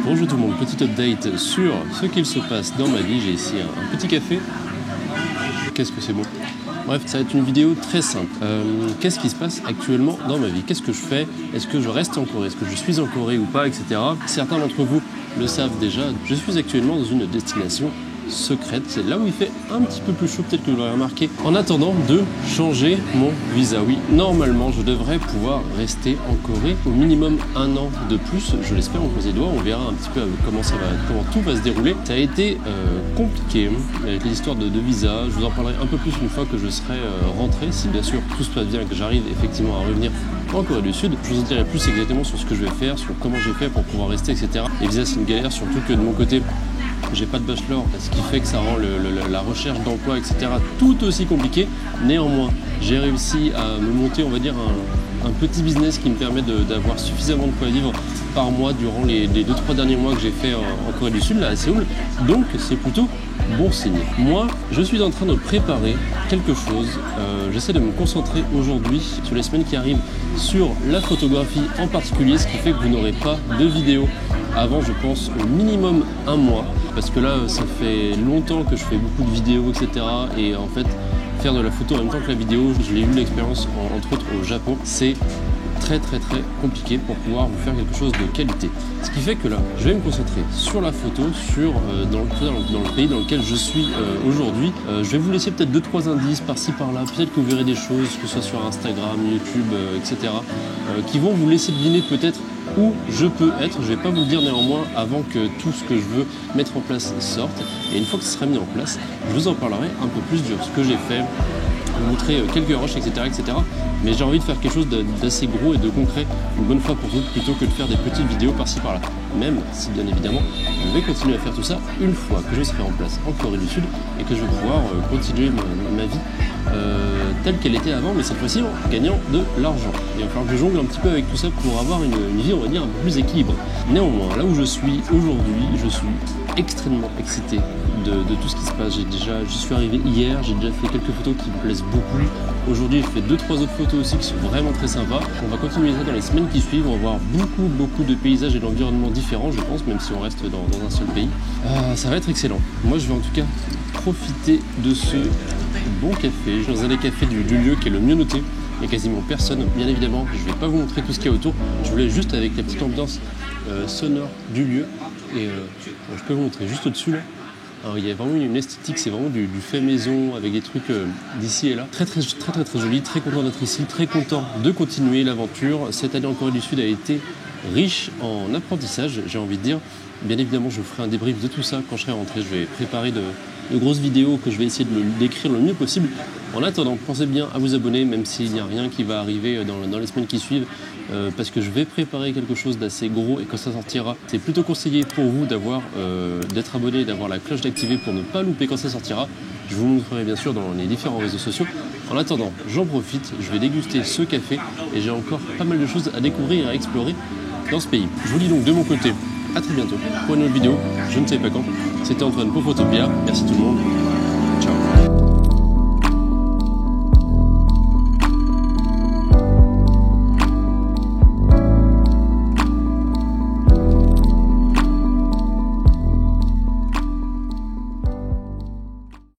Bonjour tout le monde, petit update sur ce qu'il se passe dans ma vie. J'ai ici un petit café. Qu'est-ce que c'est bon. Bref, ça va être une vidéo très simple. Qu'est-ce qui se passe actuellement dans ma vie? Qu'est-ce que je fais? Est-ce que je reste en Corée? Est-ce que je suis en Corée ou pas, etc. Certains d'entre vous le savent déjà. Je suis actuellement dans une destination secrète. C'est là où il fait un petit peu plus chaud, peut-être que vous l'aurez remarqué. En attendant de changer mon visa. Oui, normalement, je devrais pouvoir rester en Corée au minimum 1 an de plus. Je l'espère, on croise les doigts. On verra un petit peu comment tout va se dérouler. Ça a été compliqué avec les histoires de visa. Je vous en parlerai un peu plus une fois que je serai rentré, si bien sûr tout se passe bien et que j'arrive effectivement à revenir en Corée du Sud. Je vous en dirai plus exactement sur ce que je vais faire, sur comment j'ai fait pour pouvoir rester, etc. Les visas, c'est une galère, surtout que de mon côté, j'ai pas de bachelor, ce qui fait que ça rend la recherche d'emploi, etc. tout aussi compliqué. Néanmoins, j'ai réussi à me monter, on va dire, un petit business qui me permet d'avoir suffisamment de quoi vivre par mois durant les 2-3 derniers mois que j'ai fait en Corée du Sud, là à Séoul. Donc c'est plutôt bon signe. Moi, je suis en train de préparer quelque chose. J'essaie de me concentrer aujourd'hui, sur les semaines qui arrivent, sur la photographie en particulier, ce qui fait que vous n'aurez pas de vidéo avant, je pense, au minimum 1 mois. Parce que là, ça fait longtemps que je fais beaucoup de vidéos, etc. Et en fait, faire de la photo en même temps que la vidéo, je l'ai eu l'expérience, entre autres, au Japon. C'est très compliqué pour pouvoir vous faire quelque chose de qualité. Ce qui fait que là, je vais me concentrer sur la photo, dans le pays dans lequel je suis aujourd'hui. Je vais vous laisser peut-être 2-3 indices par-ci par-là. Peut-être que vous verrez des choses, que ce soit sur Instagram, YouTube, etc. Qui vont vous laisser deviner peut-être où je peux être. Je ne vais pas vous le dire néanmoins avant que tout ce que je veux mettre en place sorte. Et une fois que ce sera mis en place, je vous en parlerai un peu plus de ce que j'ai fait, vous montrer quelques rushs, etc. Mais j'ai envie de faire quelque chose d'assez gros et de concret une bonne fois pour toutes, plutôt que de faire des petites vidéos par-ci par-là. Même si bien évidemment, je vais continuer à faire tout ça une fois que je serai en place en Corée du Sud et que je vais pouvoir continuer ma vie telle qu'elle était avant, mais cette fois-ci en gagnant de l'argent. Il va falloir que je jongle un petit peu avec tout ça pour avoir une vie, on va dire, un peu plus équilibrée. Néanmoins, là où je suis aujourd'hui, je suis extrêmement excité de tout ce qui se passe. Je suis arrivé hier, j'ai déjà fait quelques photos qui me plaisent beaucoup. Aujourd'hui, j'ai fait 2-3 autres photos aussi qui sont vraiment très sympas. On va continuer ça dans les semaines qui suivent. On va voir beaucoup de paysages et d'environnements différents, je pense, même si on reste dans un seul pays. Ça va être excellent. Moi, je vais en tout cas profiter de ce bon café. Je suis dans un des cafés du lieu qui est le mieux noté. Il n'y a quasiment personne. Bien évidemment, je ne vais pas vous montrer tout ce qu'il y a autour. Je voulais juste avec la petite ambiance sonore du lieu. Et je peux vous montrer juste au-dessus là. Alors, il y a vraiment une esthétique, c'est vraiment du fait maison avec des trucs d'ici et là. Très joli, très content d'être ici, très content de continuer l'aventure. Cette année en Corée du Sud a été riche en apprentissage, j'ai envie de dire. Bien évidemment, je ferai un débrief de tout ça quand je serai rentré. Je vais préparer de grosses vidéos que je vais essayer de décrire le mieux possible. En attendant, pensez bien à vous abonner, même s'il n'y a rien qui va arriver dans les semaines qui suivent, parce que je vais préparer quelque chose d'assez gros et quand ça sortira, c'est plutôt conseillé pour vous d'être abonné, d'avoir la cloche d'activer pour ne pas louper quand ça sortira. Je vous montrerai bien sûr dans les différents réseaux sociaux. En attendant, j'en profite, je vais déguster ce café et j'ai encore pas mal de choses à découvrir et à explorer dans ce pays. Je vous dis donc de mon côté, à très bientôt pour une autre vidéo, je ne sais pas quand. C'était Antoine pour Photopia, merci tout le monde.